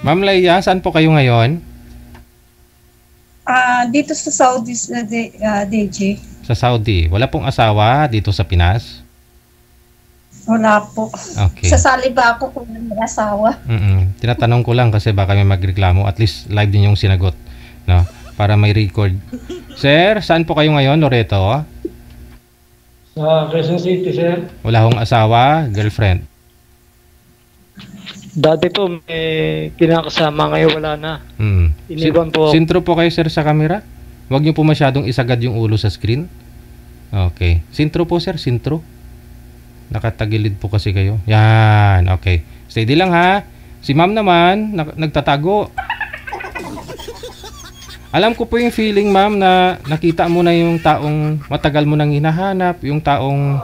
Ma'am Laia, saan po kayo ngayon? Dito sa Saudi, DJ. Sa Saudi. Wala pong asawa dito sa Pinas? Wala po. Okay. Sasali ba ako kung may asawa? Tinatanong ko lang kasi baka may magreklamo. At least live din yung sinagot. No? Para may record. Sir, saan po kayo ngayon, Loreto? Sa Quezon City, sir. Wala hong asawa, girlfriend? Dati po may kinakasama, ngayon wala na. Iniwan po. Sintro po kayo, sir, sa camera? Huwag niyo po masyadong isagad yung ulo sa screen. Okay. Sintro po, sir, sintro. Nakatagilid po kasi kayo. Yan, okay. Steady lang ha. Si ma'am naman, nagtatago. Alam ko po yung feeling, ma'am, na nakita mo na yung taong matagal mo nang hinahanap, yung taong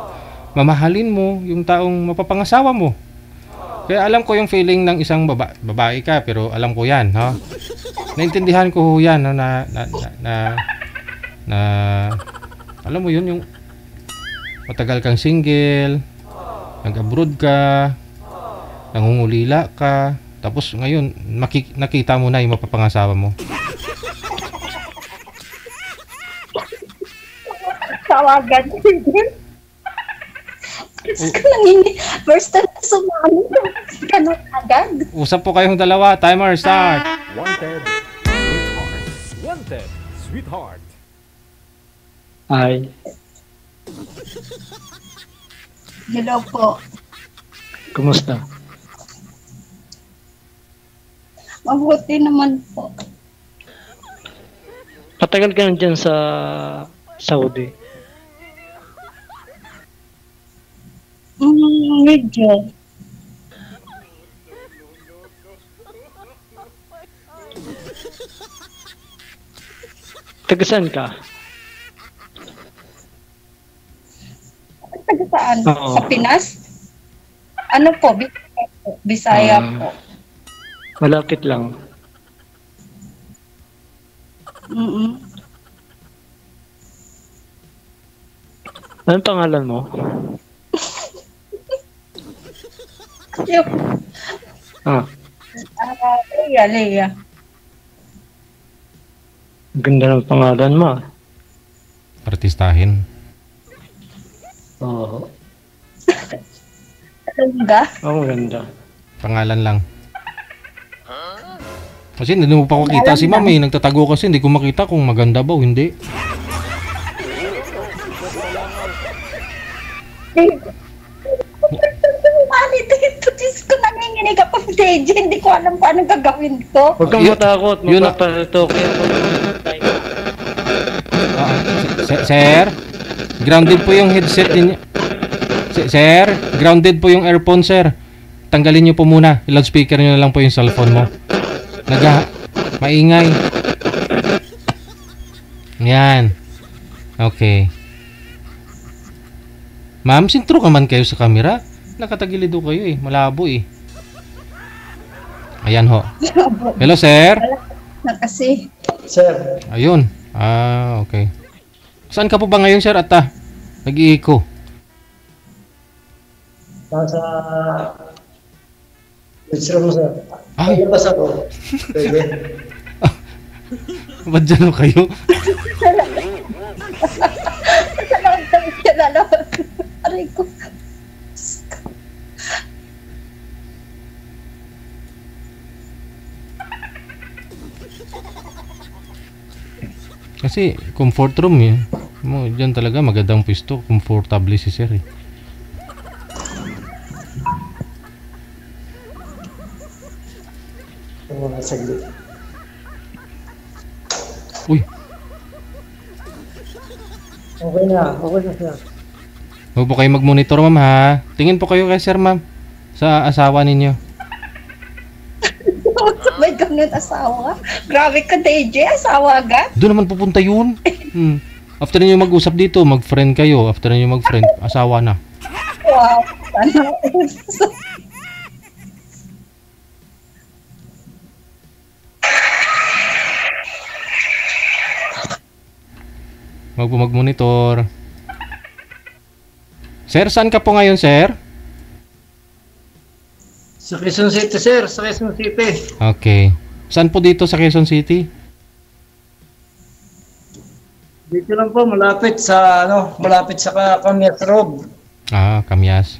mamahalin mo, yung taong mapapangasawa mo. Kaya alam ko yung feeling ng isang babae ka, pero alam ko yan, no? Naintindihan ko yan, no? Alam mo yun, yung matagal kang single, nag-abroad ka, nangungulila ka, tapos ngayon, nakita mo na yung mapapangasawa mo. Tawagan. First time na sumali. Ganun agad. Usap po kayong dalawa. Timer, start. Wanted, sweetheart. Wanted, sweetheart. Ay, Hello po. kumusta? Mabuti naman po. Patagal ka na dyan sa Saudi. Medyo. Taga saan ka? Taga saan? Oo. Sa Pinas? Ano po? Bisaya po. Malapit lang. Anong pangalan mo? Yung, Leia. Ganda ng pangalan mo. Artistahin. Oo. Talaga? Oh, maganda. Pangalan lang. Kasi hindi mo pa ko kita si ma'am eh. Nagtatago kasi hindi ko makita kung maganda ba o hindi. Dito, Diyos ko, nanginginig ako sa DJ. Hindi ko alam kung anong gagawin ko. Huwag kang matakot. Yun na- Magpapalitok yan. Sir, grounded po yung headset ninyo. Sir, grounded po yung earphone, sir. Tanggalin nyo po muna. I-loudspeaker nyo na lang po yung cellphone mo. Maingay. Yan. Okay. Ma'am, sintro ka man kayo sa camera. Nakatagilid ho kayo eh. Malabo eh. Ayan ho. Hello, sir. Na kasi. Sir, Ayun. Okay. Saan ka po ba ngayon, sir? At nag-iiko. nasa bedroom, sir. Ay. Labas ako. Pwede. Ba't dyan ho kayo? Sa loob ng kilala. Aray ko. Kasi comfort room eh. Diyan talaga magandang pwesto. Comfortable si sir eh. Saglit. Uy, Okay na sir. huwag po kayo mag-monitor, ma'am ha. Tingin po kayo kay sir, ma'am. Sa asawa ninyo. May ganun asawa. Grabe ka, DJ. Asawa agad. Doon naman pupunta yun. After niyo mag-usap dito, mag-friend kayo. After niyo mag-friend, asawa na. Wow. Sana. Huwag po mag-monitor. Sir, saan ka po ngayon, sir? Sa Quezon City, sir. Sa Quezon City. Okay. Saan po dito sa Quezon City? Dito lang po, malapit sa Camias Road. Ah, Kamyas.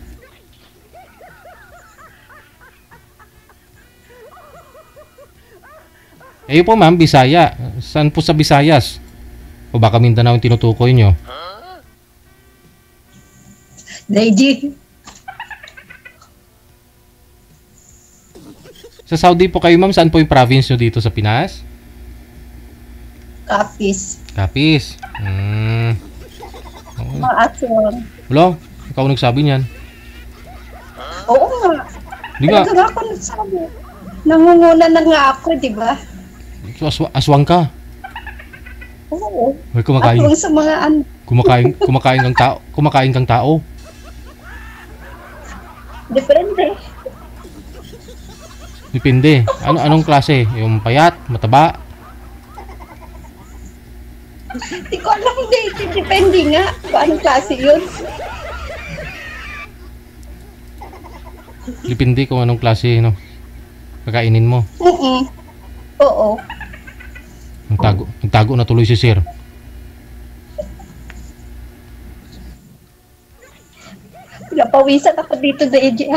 Eh po ma'am, Bisaya. Saan po sa Visayas? O baka Mindanao yung tinutukoy nyo? Deji. Sa Saudi po kayo ma'am, saan po yung province nyo dito sa Pinas? Kapis. Capiz. Maaswang. Wala, ikaw nagsabi niyan. Oo nga. Di nga, Talaga ako nagsabi. Nangunguna na nga ako, di ba? aswang ka. Oo. Ay, kumakain. Aswang sa mga Kumakain kang tao. Depende. Depende. Anong klase? Yung payat, mataba? Hindi ko alam, Deji. Depende nga. Kung anong klase yun. Depende kung anong klase, no? Kakainin mo. Oo. Nagtago na tuloy si Sir. Pinapawisan ako dito, Deji.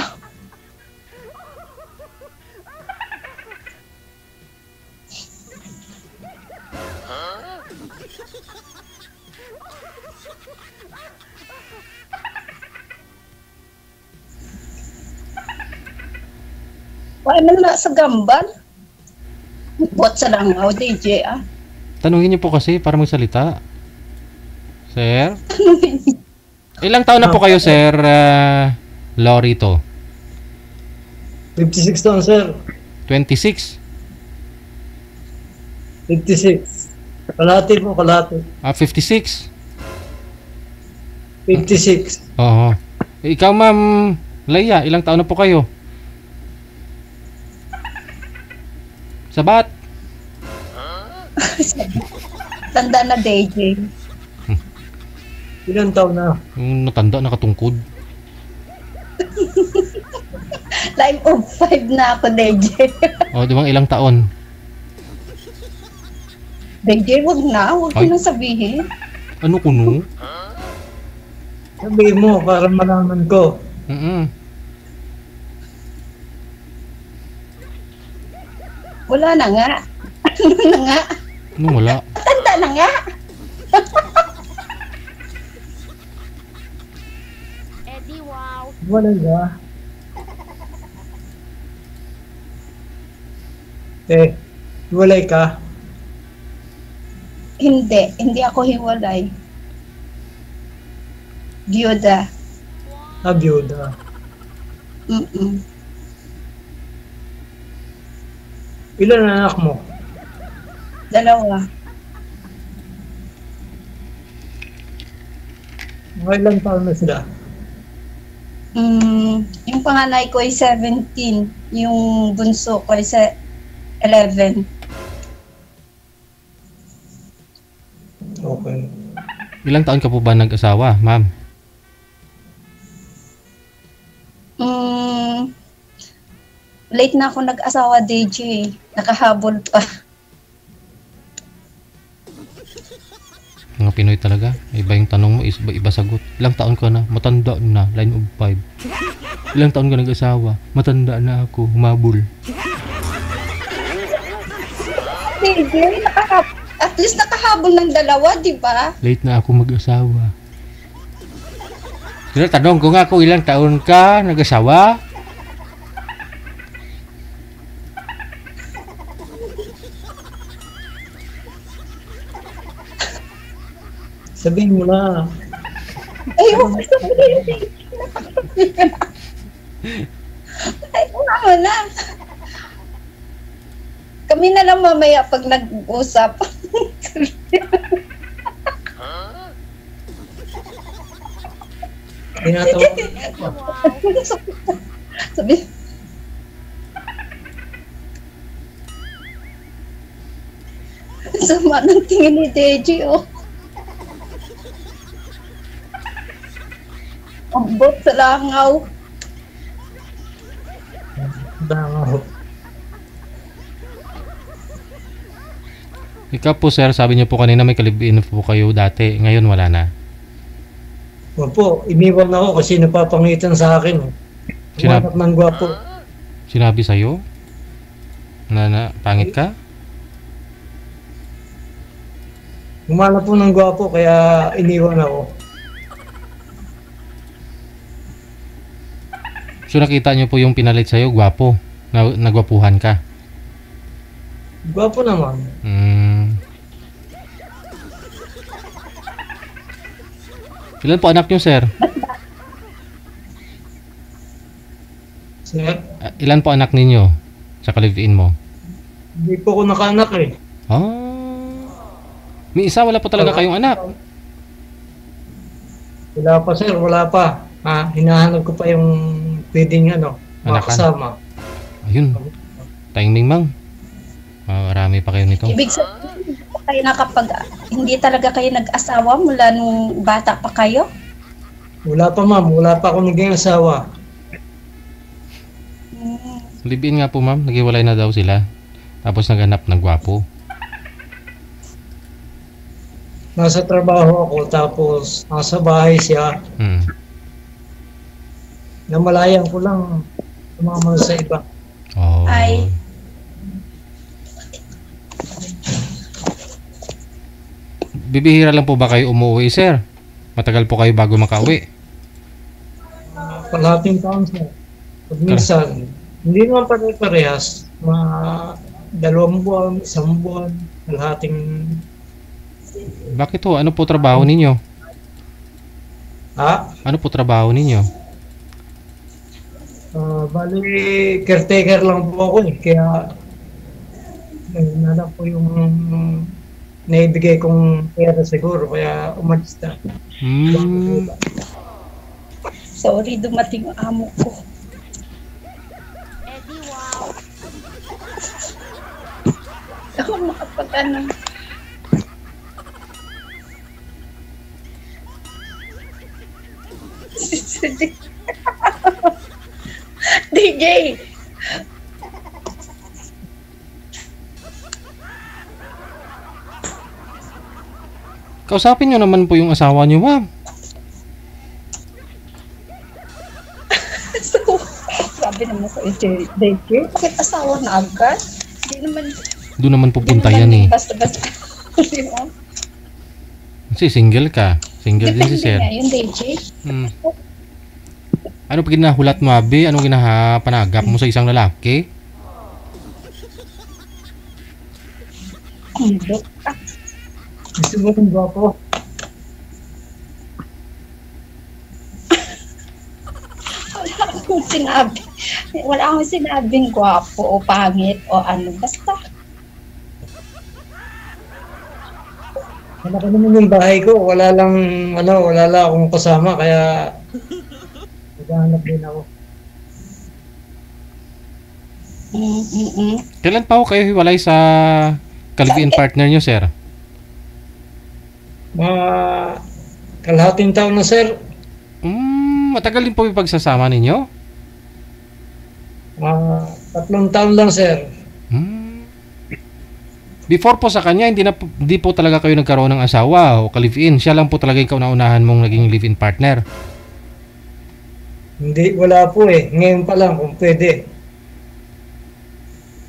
Wala man na sa gambal. Buat sa langaw, DJ, Tanungin niyo po kasi para magsalita. Sir? Ilang taon na po kayo, Sir Lorito? 56 taon, sir. 26? 56. Kalahati po, kalahati. 56? 56. Oo. Ikaw, Ma'am Leia, ilang taon na po kayo? Sabat? Tanda na, DJ. Ilan taon na? Natanda, nakatungkod. Line of 5 na ako, DJ. O, di ba ilang taon? DJ, wag na. Wag mo Ay. nang sabihin. Ano kuno? Sabihin mo para malaman ko. Wala na nga. Ano na nga? Ano wala? Tanda na nga. Eddie, wow. Wala ka. Walay ka. Hindi ako hiwalay. Gyoda. Byuda. Ilan ang anak mo? 2. Mga ilang taon na sila? Yung panganay ko ay 17. Yung bunso ko ay 11. Okay. Ilang taon ka po ba nag-asawa, Ma'am? Late na ako nag-asawa, DJ. Nakahabol pa. Mga Pinoy talaga. Iba yung tanong mo, iba sagot. Ilang taon ka na? Matanda na. Line of 5. Ilang taon ka nag-asawa? Matanda na ako. Humabol. DJ, at least nakahabol ng 2, di ba? Late na ako mag-asawa. Pero tanong ko nga kung ilang taon ka nag-asawa? Sabihin mo na. Ay, huwag ko sabihin. Ay, wala na. Kami na lang mamaya pag nag-usap. Tinatawa. Sabi, sama ng tingin ni Deji, oh. Ambot sa langaw. Dango. Ikaw po sir, sabi niyo po kanina may kalibin po kayo dati. Ngayon wala na. Opo, iniwan ako kasi napapangitan sa akin. Sinab- Umanap ng gwapo. Sinabi sa'yo? Na pangit ka? Umanap po ng gwapo kaya iniwan ako. So nakita niyo po yung pinalit sa'yo, gwapo. Nagwapuhan ka. Gwapo naman. Ilan po anak niyo sir? Sir, Ilan po anak ninyo sa kalibin mo? hindi po ako nakaanak eh. May isa, wala po talaga kayong anak. Wala pa sir, wala pa. Hinahanap ko pa yung pwedeng Anakan. makasama. Ayun. Timing mang. Marami pa kayo nito. Ibig sabihin, hindi po kayo hindi talaga kayo nag-asawa mula nung bata pa kayo? Wala pa ma'am, wala pa ako naging asawa. Live-in nga po ma'am, naghiwalay na daw sila. Tapos naghanap ng gwapo. Nasa trabaho ako tapos nasa bahay siya. Namalayan ko lang sumama sa iba. Oh. Ay. Bibihira lang po ba kayo umuwi sir? Matagal po kayo bago makauwi. Kalahating taon siya. Pag minsan, hindi naman pare-parehas. Mga 2 buwan, 1 buwan, kalahating... Bakit ho? Ano po trabaho ninyo? Ano po trabaho ninyo? Bali, caretaker lang po ako eh. Kaya, nalala po yung naibigay kong pera siguro. Kaya umalis na. Sorry, dumating ang amo ko. Eddie, wow. Ako makapag-ano. DJ! Kausapin nyo naman po yung asawa nyo ma'am. So, sabi naman sa DJ, bakit asawa na agad? Hindi naman... Doon naman pupunta yan eh. Basta-basta. Di ba? Kasi single ka. Single din si Depende sir. nga yun, DJ. Ano pa ginahulat mo abi? Anong ginapanagap mo sa isang lalaki? Kundot. Gusto mo kong gwapo? Wala akong sinabi. Wala akong sinabing gwapo o pangit o ano. Basta. Wala ka naman yung bahay ko. Wala lang akong kasama. Kaya, naghahanap din ako. Kailan pa ho kayo hiwalay sa kalibin partner nyo sir? Mga kalahating taon na sir. Matagal din po yung pagsasama ninyo? 3 taon lang sir. Before po sa kanya, hindi po talaga kayo nagkaroon ng asawa o ka-live-in. Siya lang po talaga yung kauna-unahan mong naging live-in partner. Hindi, wala po eh. Ngayon pa lang kung pwede.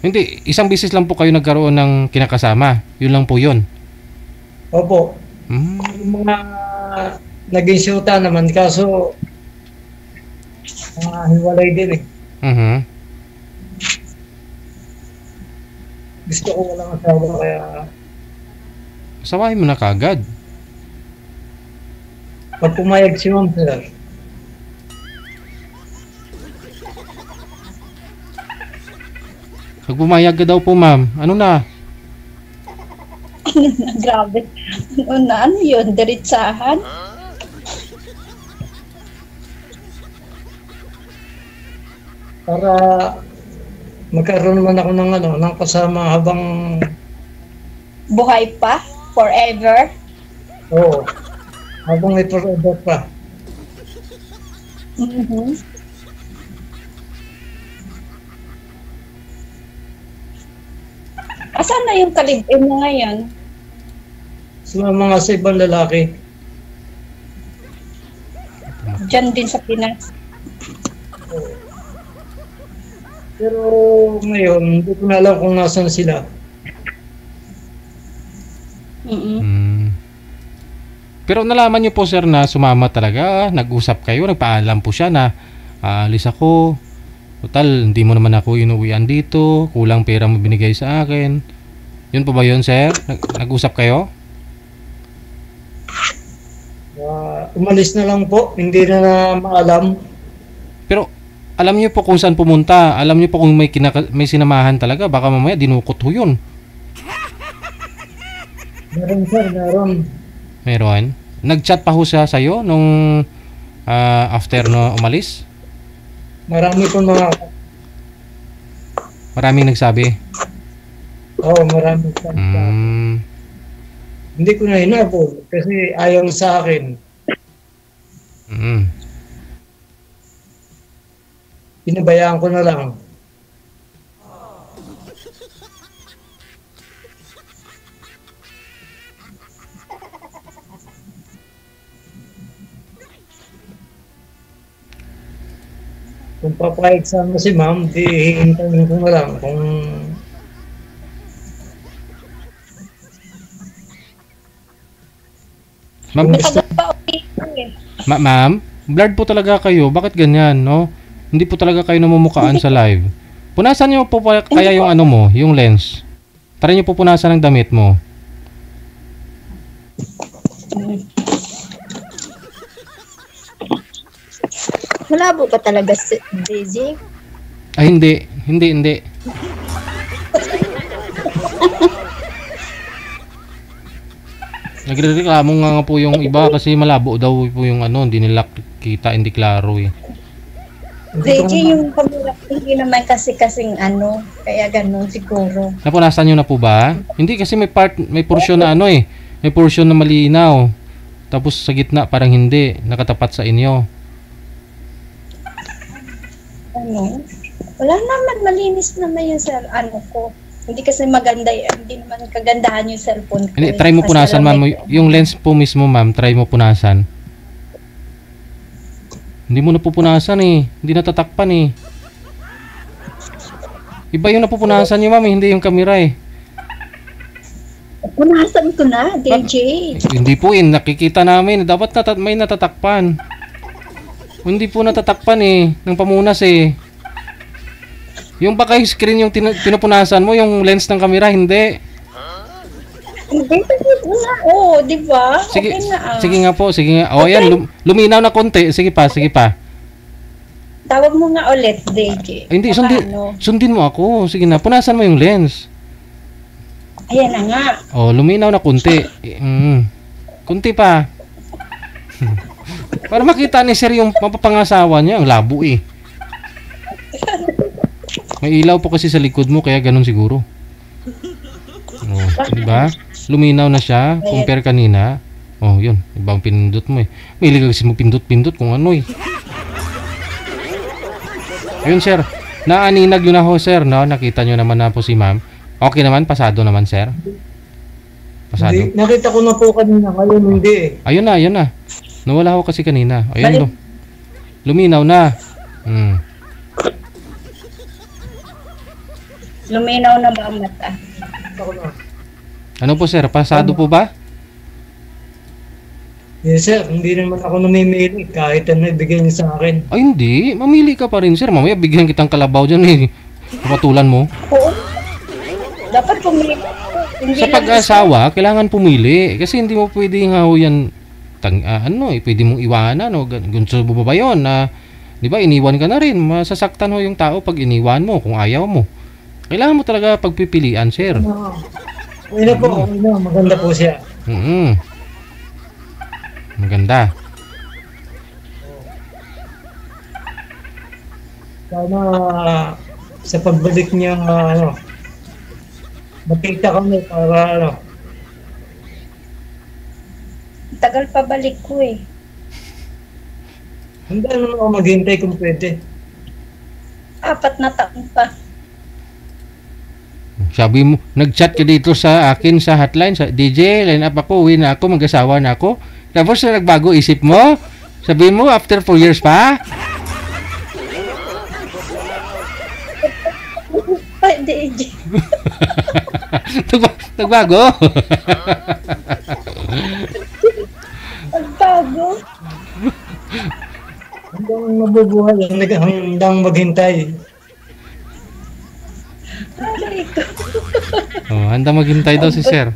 Hindi, isang beses lang po kayo nagkaroon ng kinakasama. Yun lang po yun. Opo. Yung mga naging syuta naman, kaso hiwalay din eh. Gusto ko walang asawa kaya... Asawahin mo na kagad. Pag pumayag si ma'am sir. Pag pumayag ka daw po ma'am, ano na? Grabe. Ano yun? Diretsahan? Para magkaroon naman ako ng kasama habang... Buhay pa? Forever? Oo. Habang may forever pa. Asan na yung kalibin mo ngayon? Sumama nga sa ibang lalaki. Diyan din sa Pinas. Pero ngayon, hindi ko na alam kung nasan sila. Pero nalaman niyo po sir na sumama talaga, nag-usap kayo, nagpaalam po siya na aalis ako. Total, hindi mo naman ako inuwian dito, kulang pera mo binigay sa akin. Yun po ba yun sir? Nag-usap kayo? Umalis na lang po, hindi na maalam. Pero alam niyo po kung saan pumunta, alam niyo po kung may sinamahan talaga, baka mamaya dinukot ho yun. Meron sir, meron. Meron? Nag-chat pa ho siya sa'yo nung after no umalis? Marami po mga... Maraming nagsabi? Oo, marami po. Hindi ko na hinabol kasi ayaw sa akin. Pinabayaan ko na lang. Kung papayag sana si ma'am, di hihintayin ko na lang kung... Ma'am, blurred po talaga kayo. Bakit ganyan, no? Hindi po talaga kayo namumukaan sa live. Punasan niyo po kaya yung ano mo, yung lens. Tara niyo po punasan ng damit mo. Malabo ka talaga, DJ? Ay, hindi. Nagrereklamo nga po yung iba kasi malabo daw po yung ano, hindi nila kita, hindi klaro eh. DJ, yung kamera hindi naman kasing ano, kaya ganun siguro. Napunasan nyo na po ba? Hindi kasi may portion na ano eh. May portion na malinaw. Tapos sa gitna parang hindi, nakatapat sa inyo. Ano? Wala naman, malinis naman yung ano ko. Hindi kasi maganda, hindi naman kagandahan yung cellphone ko. Hindi, try mo punasan ma'am, yung lens po mismo ma'am, try mo punasan. Hindi mo napupunasan eh, hindi natatakpan eh. Iba yung napupunasan nyo ma'am, hindi yung camera eh. Punasan ko na, DJ. Hindi po eh, nakikita namin, dapat may natatakpan. Hindi po natatakpan eh, ng pamunas eh. Yung baka yung screen yung pinupunasan mo, yung lens ng camera, hindi. Hindi, na. Oo, di ba? Sige, okay na, sige nga po, sige nga. O yan, luminaw na konti. Sige pa. Tawag mo nga ulit, DJ. Hindi, sundin mo ako. Sige na, punasan mo yung lens. Ayan na nga. O, luminaw na konti. Konti pa. Para makita ni sir yung mapapangasawa niya, ang labo eh. May ilaw po kasi sa likod mo, kaya ganun siguro. Oh, di ba? Luminaw na siya, compare kanina. Oh, yun. Ibang pinindot mo eh. May ilig kasi mo pindot kung ano eh. Ayun sir, naaninag yun na ho sir, no? Nakita nyo naman na po si ma'am. Okay naman, pasado naman sir. Pasado. Hindi, nakita ko na po kanina, ngayon hindi eh. Ayun na. Nawala ho kasi kanina. Ayun, luminaw na. Luminaw na ba ang mata? Ano po sir, pasado po ba? Yes sir, hindi naman ako namimili kahit ano ibigay niyo sa akin. Ay hindi, mamili ka pa rin sir. Mamaya bigyan kitang kalabaw dyan eh. Kapatulan mo. Oo. Dapat pumili. Sa pag-asawa, kailangan pumili. Kasi hindi mo pwedeng yan pwede mong iwanan o gusto mo ba yun na, di ba, iniwan ka na rin. Masasaktan ho yung tao pag iniwan mo kung ayaw mo. Kailangan mo talaga pagpipilian, sir. Okay po, maganda po siya. Maganda. Sana sa pagbalik niya, makita kami para Tagal pa balik ko eh. Hindi naman ako maghintay kung pwede. 4 na taon pa. Sabi mo, nag-chat ka dito sa akin sa hotline, sa DJ, line up ako, uwi na ako, mag-asawa na ako. Tapos na nagbago isip mo, sabi mo, after 4 years pa? Ay, DJ. Nagbago? Nagbago. Hanggang mabubuhay, hanggang maghintay. Aray ko. Oh, handa maghintay daw si sir.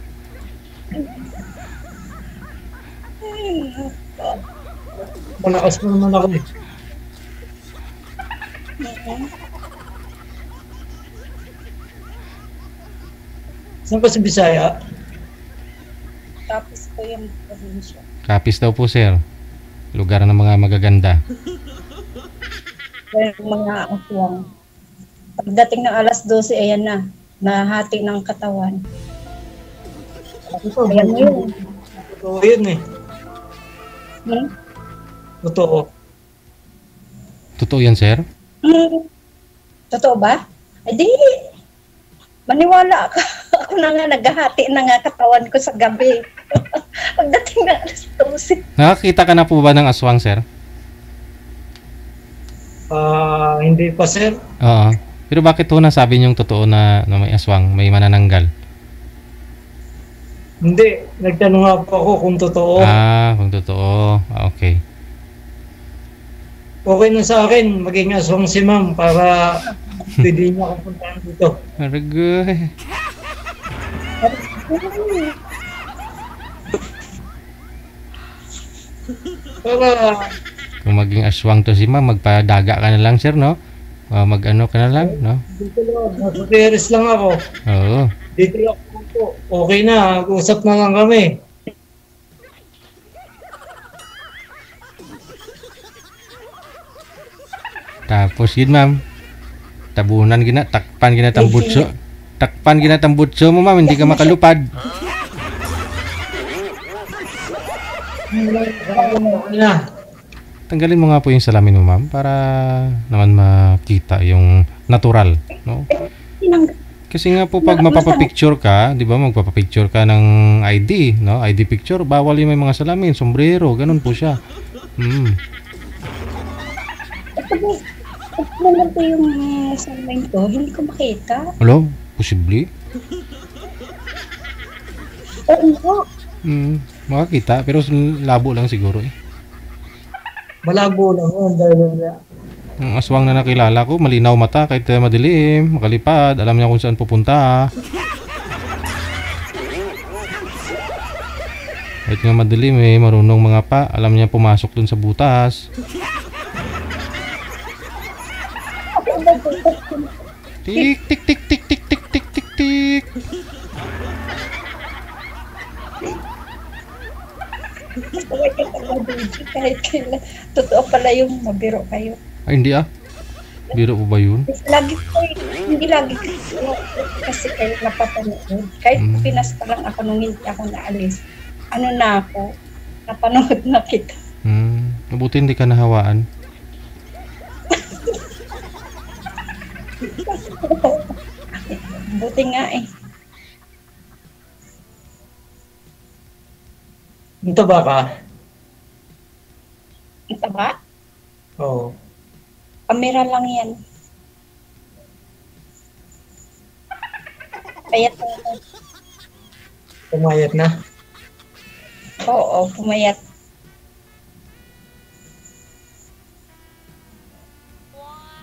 Malakas pa naman ako eh. Saan ka sa Bisaya? Tapos ko yung probinsya. Kapis daw po sir. Lugar ng mga magaganda. Yung mga aswang. Pagdating ng alas 12, ayan na. Nahati ng katawan. Ito, Ayan yun. totoo yun eh. Hmm? Totoo. Totoo yan sir? Totoo ba? Eh di, maniwala ka. Ako na nga, naghahati na nga katawan ko sa gabi. Pagdating ng alas 12. Nakakita ka na po ba ng aswang sir? Hindi pa sir. Oo. Pero bakit ho nasabi niyong totoo na may aswang, may manananggal? Hindi. Nagtanong nga po ako kung totoo. Kung totoo. Okay. Okay na sa akin. Maging aswang si ma'am para pwede niya ako puntahan dito. Aragay. Para Kung maging aswang to si ma'am, magpadaga ka na lang sir, no? Mag-ano ka na lang, no? dito lang. Nasa Paris lang ako. Oo. Dito lang po. Okay na. Usap na lang kami. Tapos yun ma'am, tabunan gina, takpan gina tambutso. Takpan gina tambutso mo ma'am, hindi ka makalupad. Okay na. Tanggalin mo nga po yung salamin mo ma'am para naman makita yung natural, no? Kasi nga po pag mapapapicture ka, 'di ba? Magpapapicture ka ng ID, no? ID picture, bawal yung may mga salamin, sombrero, ganun po siya. Pag naman po yung salamin ko, hindi ko makita. Hello? Posible? Oo. Makakita, pero labo lang siguro eh. Malabo lang yun dahil Ang aswang na nakilala ko, malinaw mata kahit madilim, makalipad, alam niya kung saan pupunta. Kahit nga madilim eh, marunong mga pa, alam niya pumasok dun sa butas. Tik tik tik tik tik tik tik tik tik. Kahit kailan. Totoo pala yung mabiro kayo. Ay hindi ah. Biro po ba yun? Lagi ko, hindi lagi kasi kayo napapanood. Kahit Pinas pa lang ako nung hindi ako naalis. Ano na ako, napanood na kita. Mabuti hindi ka nahawaan. Buti nga eh. Ito ba ka? Ito ba? Oo. Kamera lang yan. Payat na. Pumayat na. Oo, pumayat.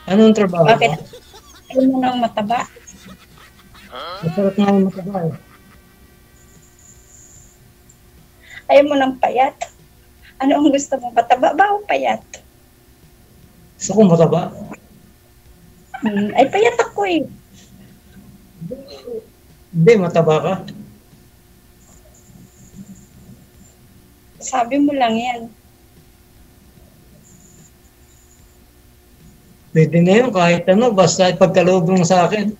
Anong trabaho Bakit? mo? Ayaw mo nang mataba. Masarap nga yung mataba eh. Ayaw mo nang payat. Ano ang gusto mo? Mataba ba o payat? Gusto ko mataba. Ay, payat ako eh. Hindi, mataba ka. Sabi mo lang yan. Pwede na yun kahit ano, basta ipagkaloob mo sa akin.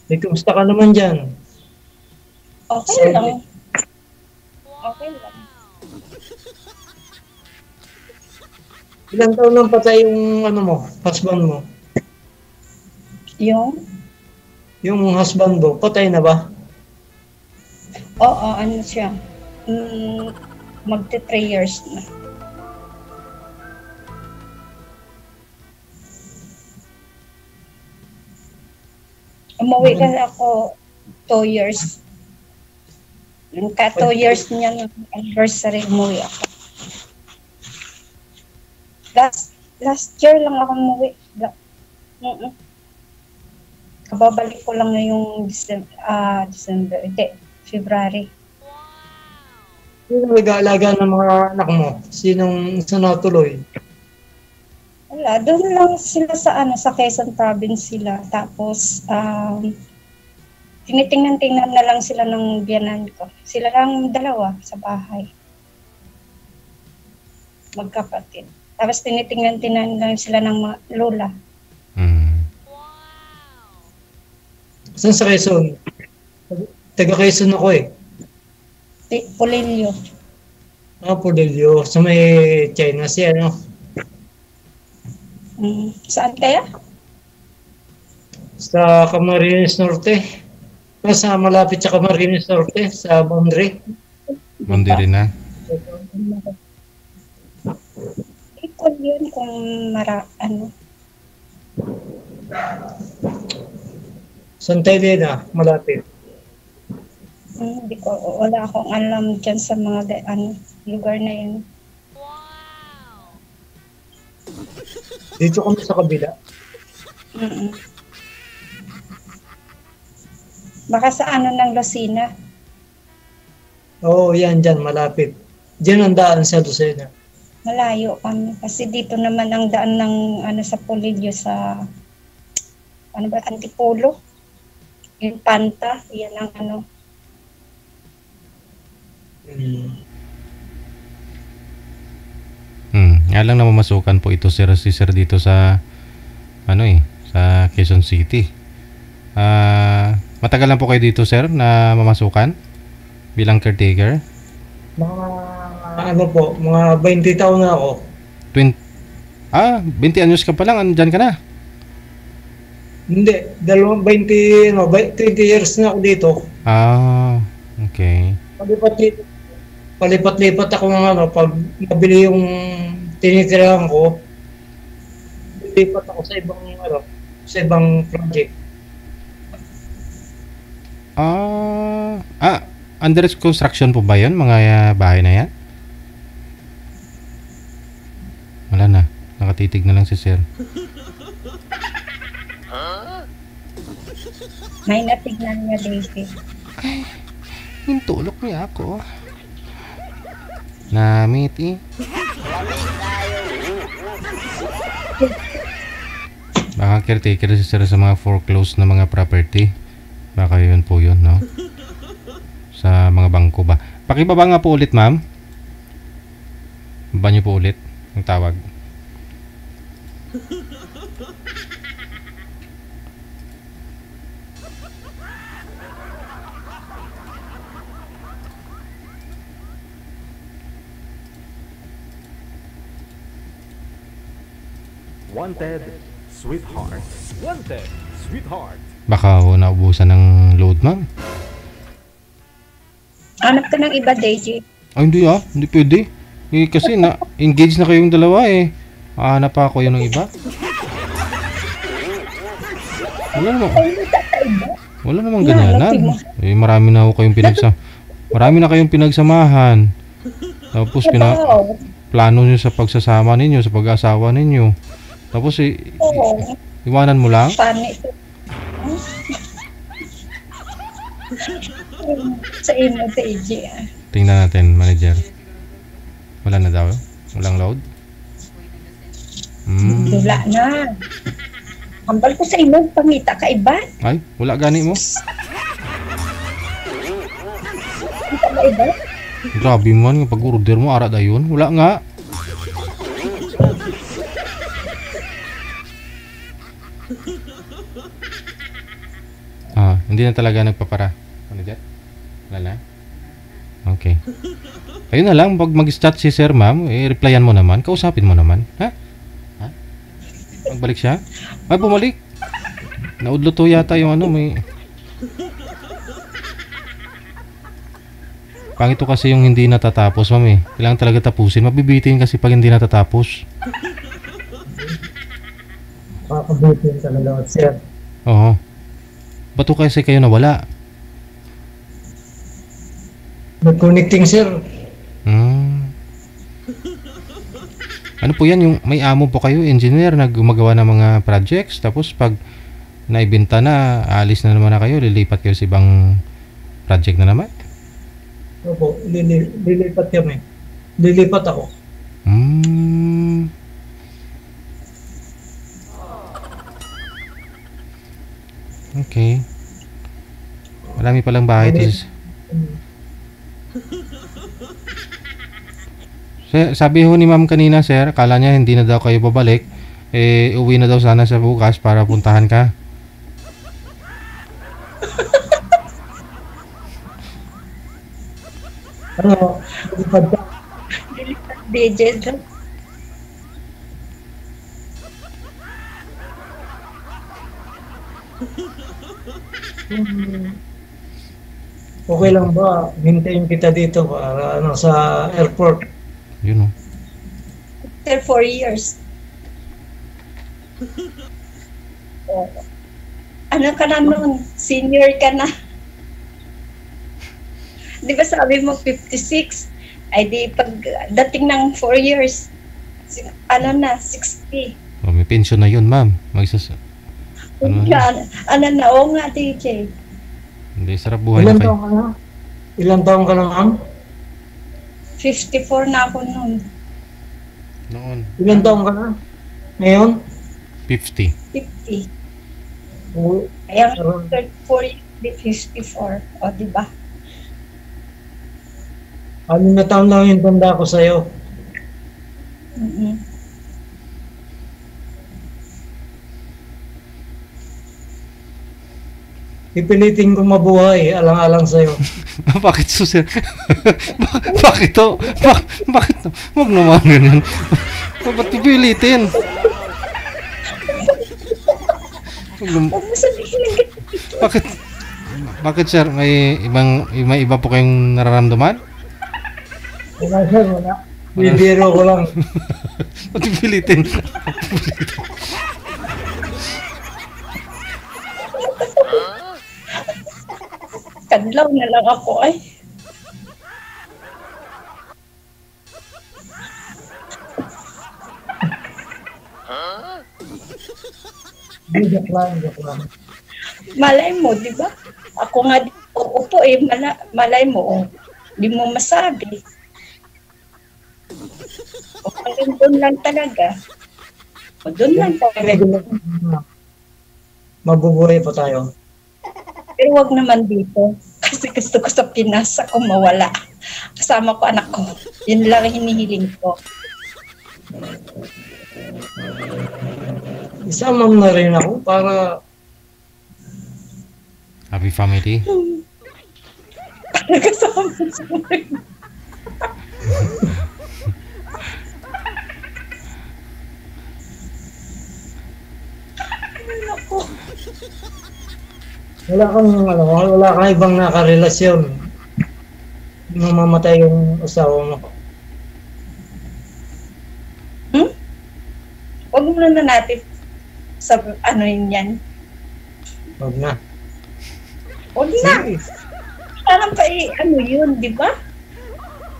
Kumusta ka naman dyan? Okay lang. Okay lang. Ilang taon nang patay yung ano mo, husband mo? Yung, Yung husband mo, patay na ba? oo, ano siya. Magti 3 years na. Umuwi kasi ako 2 years. Yung ka 2 years niya ng anniversary, umuwi ako. Last year lang ako umuwi. Kababalik ko lang ngayong December, hindi, February. Sino nag-aalaga ng mga anak mo? Sinong natuloy? Wala, doon lang sila sa Quezon Province sila. Tapos, tinitingnan-tingnan na lang sila ng biyanan ko. Sila lang dalawa sa bahay. Magkapatid. Tapos tinitingnan-tingnan lang sila ng mga lola. Saan sa Quezon? Taga Quezon ako eh. Polillo. Polillo. Sa may China siya, no? Saan kaya? Sa Camarines Norte. Sa malapit sa Camarines Norte, sa boundary. Boundary na. Ikaw yun kung ano. Santa Elena, malapit. Hindi ko, wala akong alam dyan sa mga lugar na yun. Dito kami sa kabila. Baka sa ng Lucena. Oo, yan dyan, malapit. Diyan ang daan sa Lucena. Malayo kami. Kasi dito naman ang daan ng sa Polillo sa Antipolo. Yung Panta, yan ang Nga lang na mamasukan po ito si sir dito sa sa Quezon City. Matagal lang po kayo dito sir na mamasukan bilang caretaker? Mga mga 20 taon na ako. 20 anyos ka pa lang, andyan ka na? Hindi, 20 years na ako dito. Okay. Palipat-lipat ako ng pag nabili yung tinitirahan ko, lipat ako sa ibang project. Under construction po ba yun, mga bahay na yan? Wala na, nakatitig na lang si sir. may natignan niya, Daisy. Yung tulok niya ako. Namit eh. Baka caretaker si sir sa mga foreclosed na mga property. Baka yun po yun, no? Sa mga bangko ba? Pakibaba nga po ulit, ma'am. Baba niyo po ulit ang tawag. Wanted, sweetheart. Wanted, sweetheart. Baka naubusan ng load, ma'am. Hanap ka ng iba, Daisy. Hindi hindi pwede. Kasi engaged na kayong dalawa eh. Hanap pa ako yun ng iba. Wala namang ganyanan. Marami na kayong pinagsamahan. Tapos plano nyo sa pagsasama ninyo, sa pag-asawa ninyo. Tapos iwanan mo lang. Sa imo, Daisy. Tingnan natin, manager. Wala na daw? Walang load? Wala na. Hambal ko sa imo, pangita ka iba. Ay, wala gani mo? Kita ba iba? Grabe man, pag-order mo, ara dayon. Wala nga. Hindi na talaga nagpapara. Manager? Wala na? Okay. Ayun na lang, pag mag-chat si sir, ma'am, replyan mo naman, kausapin mo naman. Ha? Magbalik siya? Ay, bumalik. Naudlo to yata yung may... Pangito kasi yung hindi natatapos, ma'am eh. Kailangan talaga tapusin. Mabibitin kasi pag hindi natatapos. Pakabutin talaga, sir. Oo. Ba't kasi kayo nawala? Nag-connecting, sir. Ano po yan? Yung may amo po kayo, engineer, na gumagawa ng mga projects. Tapos pag naibenta na, alis na naman na kayo, lilipat kayo sa ibang project na naman? Opo, lilipat kami. Lilipat ako. Okay. Marami palang bahay ito. Sabi ho ni ma'am kanina, sir, akala niya hindi na daw kayo babalik. Uwi na daw sana sa bukas para puntahan ka. Ano? Lilipat ka? DJ dyan. Okay lang ba? Hintayin kita dito para sa airport. Yun o. After 4 years. Oh. Ano ka na nun? Senior ka na. Di ba sabi mo 56? Ay di pag dating ng 4 years, ano na, 60. Oh, may pension na yun, ma'am. Ano na, oo nga, DJ. Hindi, sarap buhay na kayo. Ilan taong ka na, ma'am? 54 na ako noon. Noon. Ilan taong ka na? Ngayon? 50. 50. Oo. Kaya 34 di 54. O, di ba? 6 na taon lang yung tanda ko sa'yo. Ipilitin ko mabuhay, alang-alang sa'yo. Bakit susi? Bakit to? Bakit to? Huwag naman ganyan. Ba't pipilitin? Bakit? Bakit sir? May iba po kayong nararamdaman? Wala, sir, wala. Bibiro ko lang. Ba't pipilitin? Kadlaw na lang ako ay. Joke lang. Malay mo, di ba? Ako nga di upo eh, malay mo, di mo masabi. O hanggang doon lang talaga. O doon lang talaga. Mabubuhay pa tayo. Pero wag naman dito. Kasi gusto ko sa Pinas ako mawala. Kasama ko anak ko. Yun lang hinihiling ko. Isama mo na rin ako para Happy family. Kasama sa ako. wala kang ibang nakarelasyon. Nung mamatay yung asawa mo. Huwag muna na natin sa ano yun yan. Huwag na. Huwag na. Parang pa ano yun, di ba?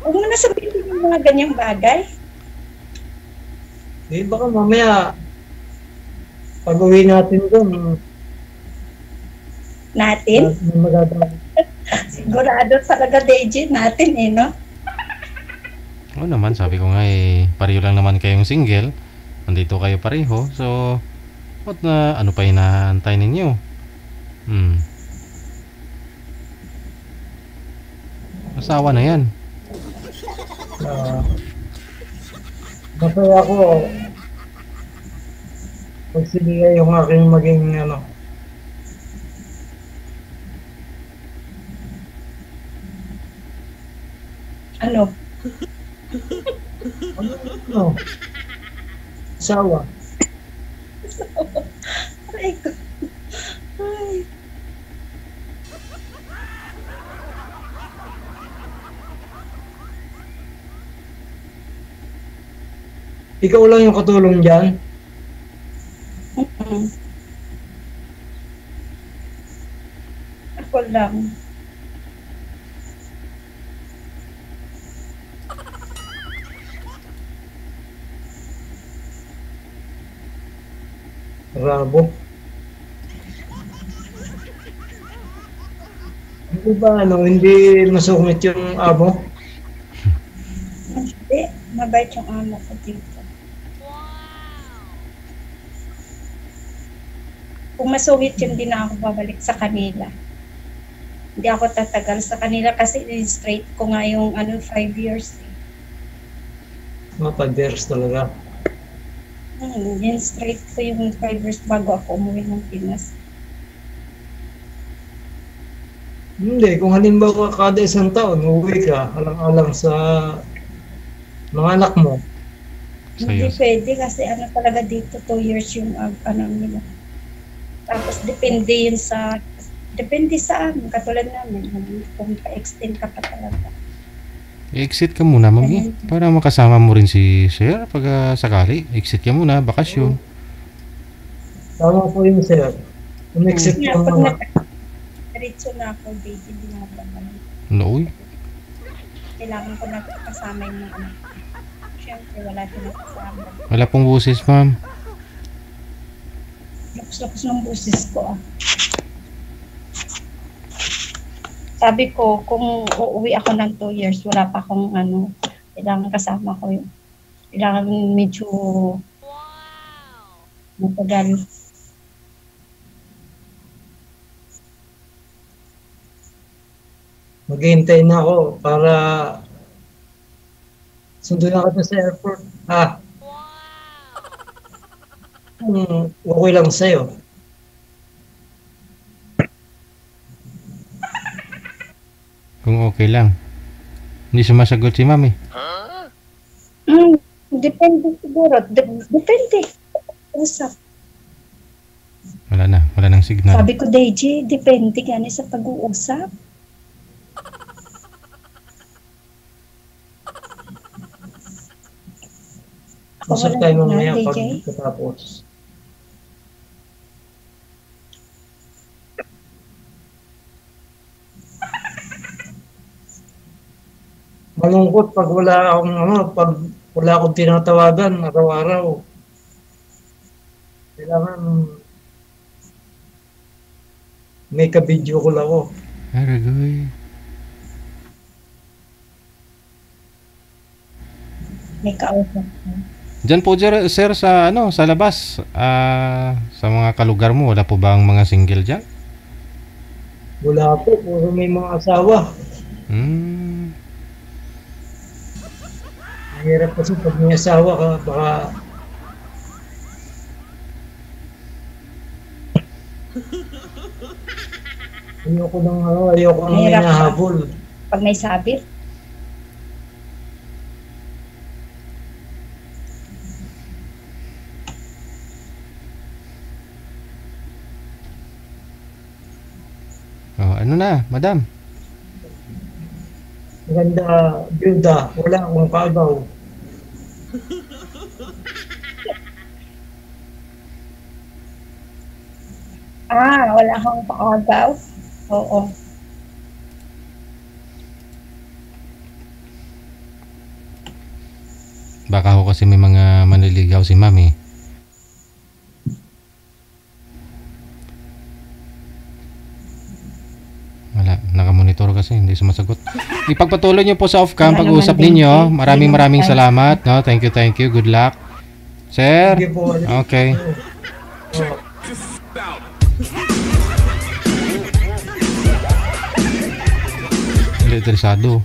Huwag mo na sabihin yung mga ganyang bagay. Di baka mamaya pag uwi natin doon, Natin? Sigurado talaga, DJ, natin eh, no? Oo naman, sabi ko nga pareho lang naman kayong single. Nandito kayo pareho. So, what na, ano pa inaantay ninyo? Asawa na yan. Masaya ako pag sila yung aking maging Ano? Ano? Asawa. Ay, ko. Ay. Ikaw lang yung katulong dyan. Mm. Ako lang. Rabo. Hindi ba hindi masungit yung amo? Hindi. Mabait yung amo ko dito. Kung masungit yun, din ako babalik sa kanila. Hindi ako tatagal sa kanila kasi straight ko nga yung 5 years. Mga paders talaga. Yung straight ko yung 5 years bago ako umuwi ng Pinas. Hindi, kung halimbawa kada isang taon, uuwi ka, alang-alang sa mga anak mo. Hindi Sa'yo. pwede kasi talaga dito 2 years yung nila. Tapos depende sa amin, katulad namin, kung pa-extend ka pa talaga. I-exit ka muna, mami. Para makasama mo rin si sir pag sakali. Exit ka muna, bakasyon. Tama po yun, sir. Umexit Nga, ka pag mga. diretso na ako, baby, hindi na ako babalik. Nooy. Kailangan ko na kasama yung mga anak. Siyempre, wala silang kasama. Wala pong busis, ma'am. Lapos-lapos ng busis ko. Sabi ko, kung uuwi ako ng 2 years, wala pa akong kailangan kasama ko yun. Kailangan medyo matagal. Maghihintay na ako para sunduin na kita sa airport. Okay lang sa'yo. Kung okay lang. Hindi sumasagot si mami. Depende siguro. Depende. Usap. Wala na. Wala nang signal. Sabi ko, Deji, depende gani sa pag-uusap. Usap Wala tayo na, mamaya pag DJ. katapos. Malungkot pag wala akong tinatawagan araw-araw. Kailangan may ka-video call ako. Aragoy. May kausap ko. Diyan po, sir, sa sa labas, sa mga kalugar mo, wala po ba ang mga single diyan? Wala po, puro may mga asawa. Mahirap kasi pag may asawa ka, baka ayoko nang Mahirap ka. hinahabol. Pag may sabit, Ano na, madam? Maganda, byuda, wala akong kaagaw. wala akong paagaw. Oo. Baka ako kasi may mga manliligaw si mami. Wala, nakamonitor kasi, hindi sumasagot. Ipagpatuloy niyo po sa off-cam Wala pag-uusap naman din, ninyo. eh. Maraming Ay. salamat. No? Thank you. Good luck. Sir? Sige po. Okay. Oh. Interesado.